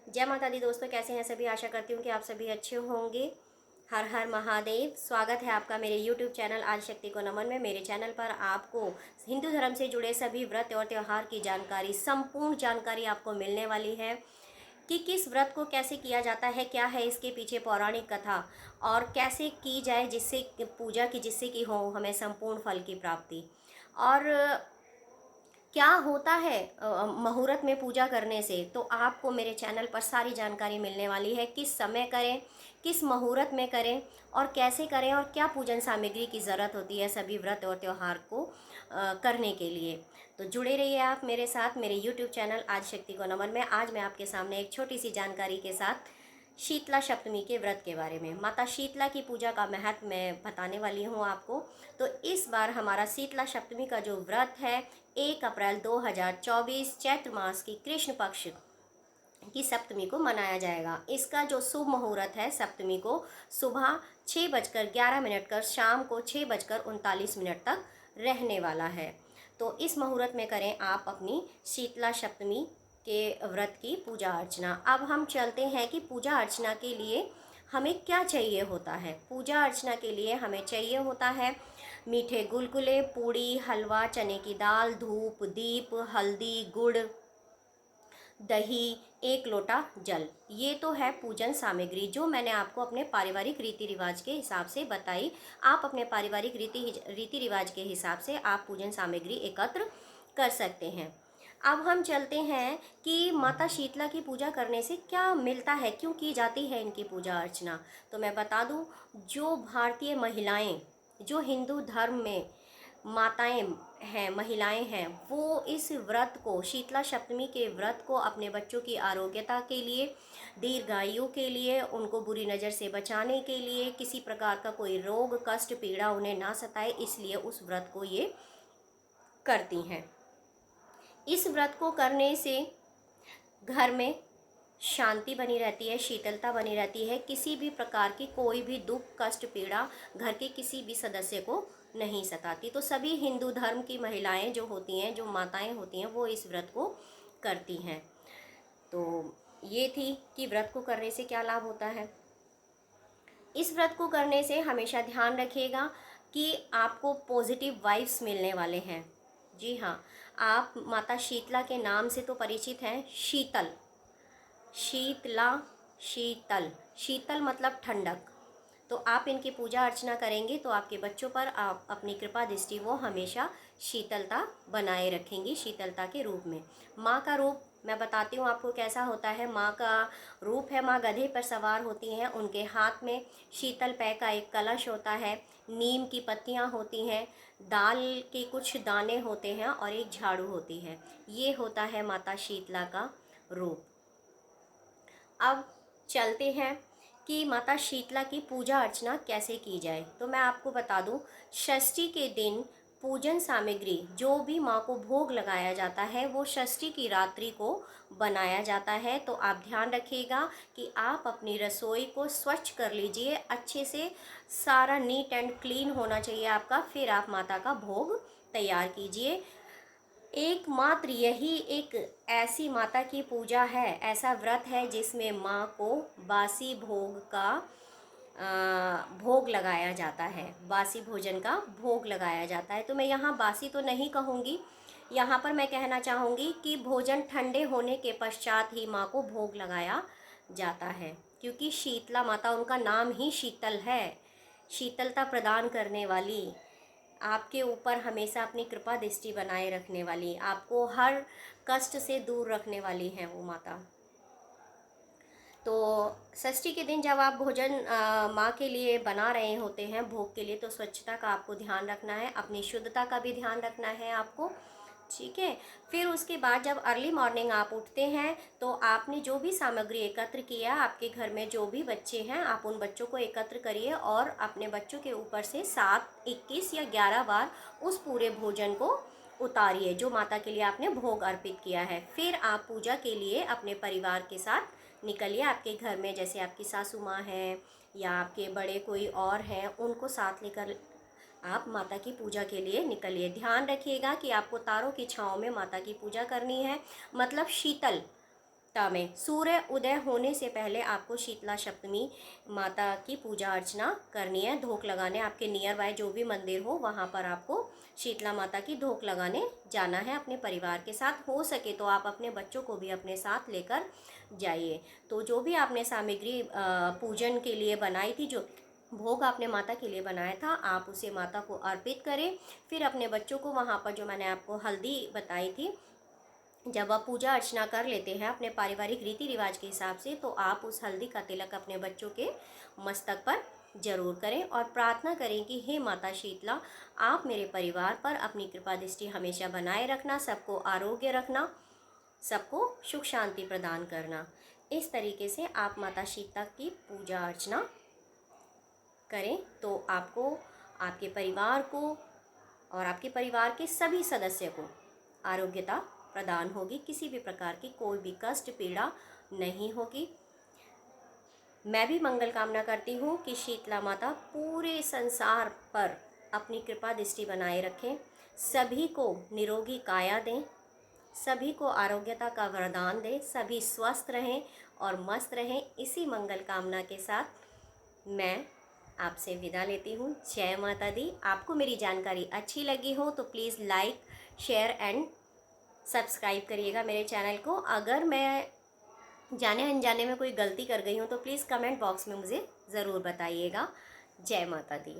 जय माता दी दोस्तों, कैसे हैं सभी। आशा करती हूँ कि आप सभी अच्छे होंगे। हर हर महादेव। स्वागत है आपका मेरे YouTube चैनल आदिशक्ति को नमन में। मेरे चैनल पर आपको हिंदू धर्म से जुड़े सभी व्रत और त्यौहार की जानकारी, संपूर्ण जानकारी आपको मिलने वाली है कि किस व्रत को कैसे किया जाता है, क्या है इसके पीछे पौराणिक कथा और कैसे की जाए जिससे पूजा की, जिससे कि हो हमें संपूर्ण फल की प्राप्ति। और क्या होता है मुहूर्त में पूजा करने से, तो आपको मेरे चैनल पर सारी जानकारी मिलने वाली है। किस समय करें, किस मुहूर्त में करें और कैसे करें और क्या पूजन सामग्री की ज़रूरत होती है सभी व्रत और त्यौहार को करने के लिए। तो जुड़े रहिए आप मेरे साथ मेरे YouTube चैनल आदिशक्ति को नमन में। आज मैं आपके सामने एक छोटी सी जानकारी के साथ शीतला सप्तमी के व्रत के बारे में, माता शीतला की पूजा का महत्व मैं बताने वाली हूँ आपको। तो इस बार हमारा शीतला सप्तमी का जो व्रत है 1 अप्रैल 2024 चैत्र मास की कृष्ण पक्ष की सप्तमी को मनाया जाएगा। इसका जो शुभ मुहूर्त है सप्तमी को सुबह 6:11 कर शाम को 6:39 तक रहने वाला है। तो इस मुहूर्त में करें आप अपनी शीतला सप्तमी के व्रत की पूजा अर्चना। अब हम चलते हैं कि पूजा अर्चना के लिए हमें क्या चाहिए होता है। पूजा अर्चना के लिए हमें चाहिए होता है मीठे गुलगुले, पूड़ी, हलवा, चने की दाल, धूप, दीप, हल्दी, गुड़, दही, 1 लोटा जल। ये तो है पूजन सामग्री जो मैंने आपको अपने पारिवारिक रीति रिवाज के हिसाब से बताई। आप अपने पारिवारिक रीति रिवाज के हिसाब से आप पूजन सामग्री एकत्र कर सकते हैं। अब हम चलते हैं कि माता शीतला की पूजा करने से क्या मिलता है, क्यों की जाती है इनकी पूजा अर्चना। तो मैं बता दूं, जो भारतीय महिलाएं, जो हिंदू धर्म में माताएं हैं, महिलाएं हैं, वो इस व्रत को, शीतला सप्तमी के व्रत को अपने बच्चों की आरोग्यता के लिए, दीर्घायु के लिए, उनको बुरी नज़र से बचाने के लिए, किसी प्रकार का कोई रोग कष्ट पीड़ा उन्हें ना सताए, इसलिए उस व्रत को ये करती हैं। इस व्रत को करने से घर में शांति बनी रहती है, शीतलता बनी रहती है। किसी भी प्रकार की कोई भी दुख कष्ट पीड़ा घर के किसी भी सदस्य को नहीं सताती। तो सभी हिंदू धर्म की महिलाएं जो होती हैं, जो माताएं होती हैं, वो इस व्रत को करती हैं। तो ये थी कि व्रत को करने से क्या लाभ होता है। इस व्रत को करने से हमेशा ध्यान रखिएगा कि आपको पॉजिटिव वाइब्स मिलने वाले हैं। जी हाँ, आप माता शीतला के नाम से तो परिचित हैं, शीतल, शीतला, शीतल, शीतल मतलब ठंडक। तो आप इनकी पूजा अर्चना करेंगे तो आपके बच्चों पर आप अपनी कृपा दृष्टि वो हमेशा शीतलता बनाए रखेंगी, शीतलता के रूप में। माँ का रूप मैं बताती हूँ आपको कैसा होता है। माँ का रूप है, माँ गधे पर सवार होती हैं, उनके हाथ में शीतल पेय का एक कलश होता है, नीम की पत्तियाँ होती हैं, दाल के कुछ दाने होते हैं और एक झाड़ू होती है। ये होता है माता शीतला का रूप। अब चलते हैं कि माता शीतला की पूजा अर्चना कैसे की जाए। तो मैं आपको बता दूं, षष्ठी के दिन पूजन सामग्री जो भी माँ को भोग लगाया जाता है वो षष्ठी की रात्रि को बनाया जाता है। तो आप ध्यान रखिएगा कि आप अपनी रसोई को स्वच्छ कर लीजिए अच्छे से, सारा नीट एंड क्लीन होना चाहिए आपका। फिर आप माता का भोग तैयार कीजिए। एकमात्र यही एक ऐसी माता की पूजा है, ऐसा व्रत है जिसमें माँ को बासी भोग का भोग लगाया जाता है, बासी भोजन का भोग लगाया जाता है। तो मैं यहाँ बासी तो नहीं कहूँगी, यहाँ पर मैं कहना चाहूँगी कि भोजन ठंडे होने के पश्चात ही माँ को भोग लगाया जाता है, क्योंकि शीतला माता, उनका नाम ही शीतल है, शीतलता प्रदान करने वाली, आपके ऊपर हमेशा अपनी कृपा दृष्टि बनाए रखने वाली, आपको हर कष्ट से दूर रखने वाली हैं वो माता। तो षष्ठी के दिन जब आप भोजन माँ के लिए बना रहे होते हैं भोग के लिए, तो स्वच्छता का आपको ध्यान रखना है, अपनी शुद्धता का भी ध्यान रखना है आपको। ठीक है। फिर उसके बाद जब अर्ली मॉर्निंग आप उठते हैं तो आपने जो भी सामग्री एकत्र किया, आपके घर में जो भी बच्चे हैं आप उन बच्चों को एकत्र करिए और अपने बच्चों के ऊपर से 7, 21 या 11 बार उस पूरे भोजन को उतारिए जो माता के लिए आपने भोग अर्पित किया है। फिर आप पूजा के लिए अपने परिवार के साथ निकलिए। आपके घर में जैसे आपकी सासू माँ है या आपके बड़े कोई और हैं, उनको साथ लेकर आप माता की पूजा के लिए निकलिए। ध्यान रखिएगा कि आपको तारों की छाँव में माता की पूजा करनी है, मतलब शीतल में सूर्य उदय होने से पहले आपको शीतला सप्तमी माता की पूजा अर्चना करनी है। धूप लगाने आपके नियर बाय जो भी मंदिर हो वहाँ पर आपको शीतला माता की धूप लगाने जाना है अपने परिवार के साथ। हो सके तो आप अपने बच्चों को भी अपने साथ लेकर जाइए। तो जो भी आपने सामग्री पूजन के लिए बनाई थी, जो भोग आपने माता के लिए बनाया था, आप उसे माता को अर्पित करें। फिर अपने बच्चों को वहाँ पर, जो मैंने आपको हल्दी बताई थी, जब आप पूजा अर्चना कर लेते हैं अपने पारिवारिक रीति रिवाज के हिसाब से, तो आप उस हल्दी का तिलक अपने बच्चों के मस्तक पर जरूर करें और प्रार्थना करें कि हे माता शीतला, आप मेरे परिवार पर अपनी कृपा दृष्टि हमेशा बनाए रखना, सबको आरोग्य रखना, सबको सुख शांति प्रदान करना। इस तरीके से आप माता शीतला की पूजा अर्चना करें तो आपको, आपके परिवार को और आपके परिवार के सभी सदस्य को आरोग्यता प्रदान होगी। किसी भी प्रकार की कोई भी कष्ट पीड़ा नहीं होगी। मैं भी मंगल कामना करती हूँ कि शीतला माता पूरे संसार पर अपनी कृपा दृष्टि बनाए रखें, सभी को निरोगी काया दें, सभी को आरोग्यता का वरदान दें, सभी स्वस्थ रहें और मस्त रहें। इसी मंगल कामना के साथ मैं आपसे विदा लेती हूँ। जय माता दी। आपको मेरी जानकारी अच्छी लगी हो तो please like, share and subscribe करिएगा मेरे चैनल को। अगर मैं जाने अनजाने में कोई गलती कर गई हूँ तो प्लीज़ कमेंट बॉक्स में मुझे ज़रूर बताइएगा। जय माता दी।